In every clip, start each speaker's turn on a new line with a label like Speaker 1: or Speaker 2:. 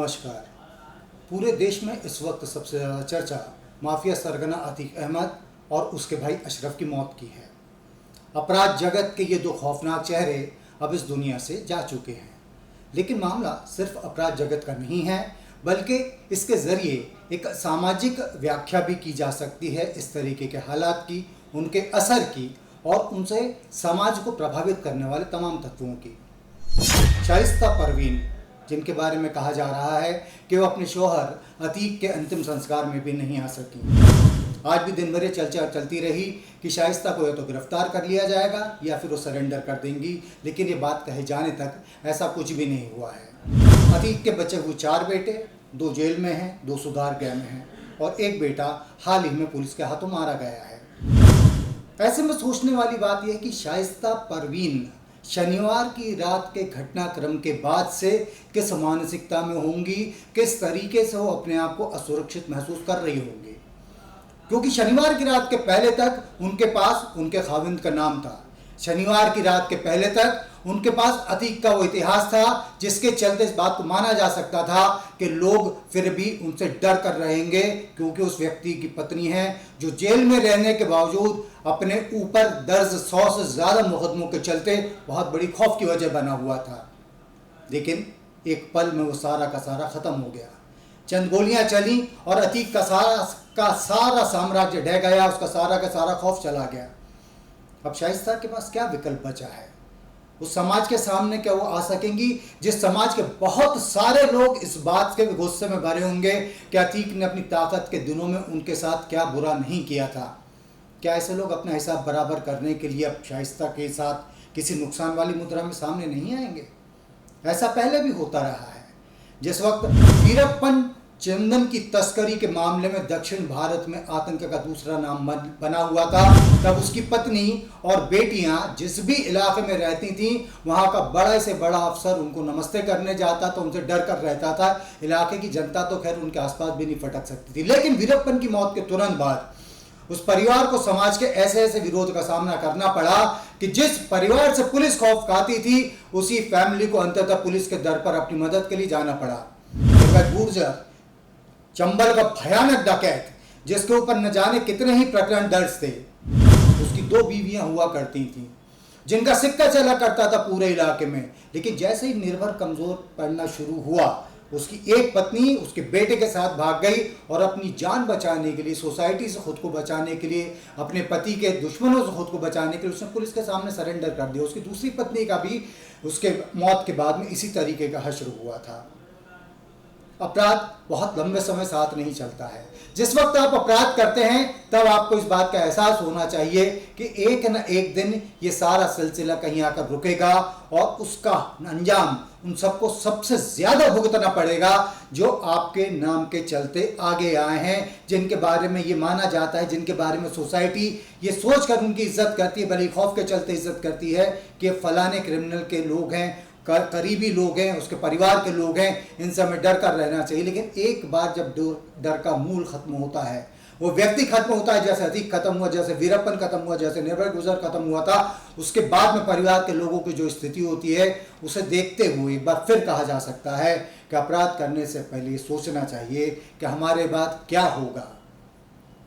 Speaker 1: नमस्कार। पूरे देश में इस वक्त सबसे ज़्यादा चर्चा माफिया सरगना अतीक अहमद और उसके भाई अशरफ की मौत की है। अपराध जगत के ये दो खौफनाक चेहरे अब इस दुनिया से जा चुके हैं, लेकिन मामला सिर्फ अपराध जगत का नहीं है, बल्कि इसके ज़रिए एक सामाजिक व्याख्या भी की जा सकती है इस तरीके के हालात की, उनके असर की और उनसे समाज को प्रभावित करने वाले तमाम तत्वों की। शाइस्ता परवीन, जिनके बारे में कहा जा रहा है कि वो अपने शौहर अतीक के अंतिम संस्कार में भी नहीं आ सकी। आज भी दिन भर चर्चा चलती रही कि शाइस्ता को या तो गिरफ्तार कर लिया जाएगा या फिर वो सरेंडर कर देंगी, लेकिन ये बात कहे जाने तक ऐसा कुछ भी नहीं हुआ है। अतीक के बचे हुए 4 बेटे, 2 जेल में हैं, 2 सुधार गृह में हैं और एक बेटा हाल ही में पुलिस के हाथों मारा गया है। ऐसे में सोचने वाली बात यह है कि शाइस्ता परवीन शनिवार की रात के घटनाक्रम के बाद से किस मानसिकता में होंगी, किस तरीके से वो अपने आप को असुरक्षित महसूस कर रही होंगी, क्योंकि शनिवार की रात के पहले तक उनके पास उनके खाविंद का नाम था। शनिवार की रात के पहले तक उनके पास अतीक का वो इतिहास था जिसके चलते इस बात को माना जा सकता था कि लोग फिर भी उनसे डर कर रहेंगे, क्योंकि उस व्यक्ति की पत्नी है जो जेल में रहने के बावजूद अपने ऊपर दर्ज 100 से ज़्यादा मुकदमों के चलते बहुत बड़ी खौफ की वजह बना हुआ था। लेकिन एक पल में वो सारा का सारा ख़त्म हो गया। चंद गोलियां चली और अतीक का सारा साम्राज्य ढह गया, उसका सारा का सारा खौफ चला गया। अब शाइस्ता के पास क्या विकल्प बचा है? उस समाज के सामने क्या वो आ सकेंगी जिस समाज के बहुत सारे लोग इस बात के गुस्से में भरे होंगे कि अतीक ने अपनी ताकत के दिनों में उनके साथ क्या बुरा नहीं किया था? क्या ऐसे लोग अपना हिसाब बराबर करने के लिए अब शाइस्ता के साथ किसी नुकसान वाली मुद्रा में सामने नहीं आएंगे? ऐसा पहले भी होता रहा है। जिस वक्त वीरप्पन चंदन की तस्करी के मामले में दक्षिण भारत में आतंक का दूसरा नाम बना हुआ था, तब उसकी पत्नी और बेटियां जिस भी इलाके में रहती थीं, वहां का बड़ा से बड़ा अफसर उनको नमस्ते करने जाता तो उनसे डर कर रहता था। इलाके की जनता तो खैर उनके आसपास भी नहीं फटक सकती थी। लेकिन वीरप्पन की मौत के तुरंत बाद उस परिवार को समाज के ऐसे विरोध का सामना करना पड़ा कि जिस परिवार से पुलिस खौफ खाती थी, उसी फैमिली को अंततः पुलिस के दर पर अपनी मदद के लिए जाना पड़ा। गुर्जर, चंबल का भयानक डकैत, जिसके ऊपर न जाने कितने ही प्रकरण दर्ज थे, उसकी 2 बीवियां हुआ करती थीं जिनका सिक्का चला करता था पूरे इलाके में। लेकिन जैसे ही निर्भर कमजोर पड़ना शुरू हुआ, उसकी एक पत्नी उसके बेटे के साथ भाग गई और अपनी जान बचाने के लिए, सोसाइटी से खुद को बचाने के लिए, अपने पति के दुश्मनों से खुद को बचाने के लिए उसने पुलिस के सामने सरेंडर कर दिया। उसकी दूसरी पत्नी का भी उसके मौत के बाद में इसी तरीके का हश्र हुआ था। अपराध बहुत लंबे समय साथ नहीं चलता है। जिस वक्त आप अपराध करते हैं तब आपको इस बात का एहसास होना चाहिए कि एक न एक दिन ये सारा सिलसिला कहीं आकर रुकेगा और उसका अंजाम उन सबको सबसे ज़्यादा भुगतना पड़ेगा जो आपके नाम के चलते आगे आए हैं, जिनके बारे में ये माना जाता है, जिनके बारे में सोसाइटी ये सोच कर उनकी इज्जत करती है, भले खौफ के चलते इज्जत करती है कि फलाने क्रिमिनल के लोग हैं, करीबी लोग हैं, उसके परिवार के लोग हैं, इनसे हमें डर कर रहना चाहिए। लेकिन एक बार जब डर का मूल खत्म होता है, वो व्यक्ति खत्म होता है, जैसे अतीक खत्म हुआ, जैसे वीरप्पन खत्म हुआ, जैसे निर्भय गुर्जर खत्म हुआ था, उसके बाद में परिवार के लोगों की जो स्थिति होती है उसे देखते हुए एक बार फिर कहा जा सकता है कि अपराध करने से पहले सोचना चाहिए कि हमारे बाद क्या होगा।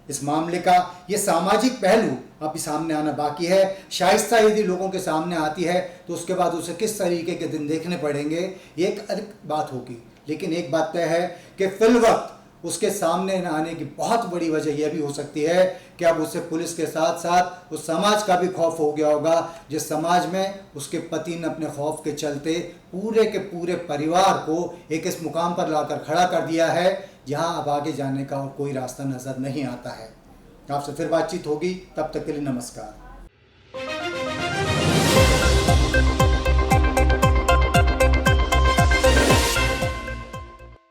Speaker 1: इस मामले का ये सामाजिक पहलू अभी सामने आना बाकी है। शाइस्ता यदि लोगों के सामने आती है तो उसके बाद उसे किस तरीके के दिन देखने पड़ेंगे, ये एक अलग बात होगी। लेकिन एक बात तय है कि फिल वक्त उसके सामने न आने की बहुत बड़ी वजह यह भी हो सकती है कि अब उसे पुलिस के साथ साथ उस समाज का भी खौफ हो गया होगा, जिस समाज में उसके पति ने अपने खौफ के चलते पूरे के पूरे परिवार को एक इस मुकाम पर लाकर खड़ा कर दिया है जहां अब आगे जाने का और कोई रास्ता नज़र नहीं आता है। आपसे फिर बातचीत होगी, तब तक के लिए नमस्कार।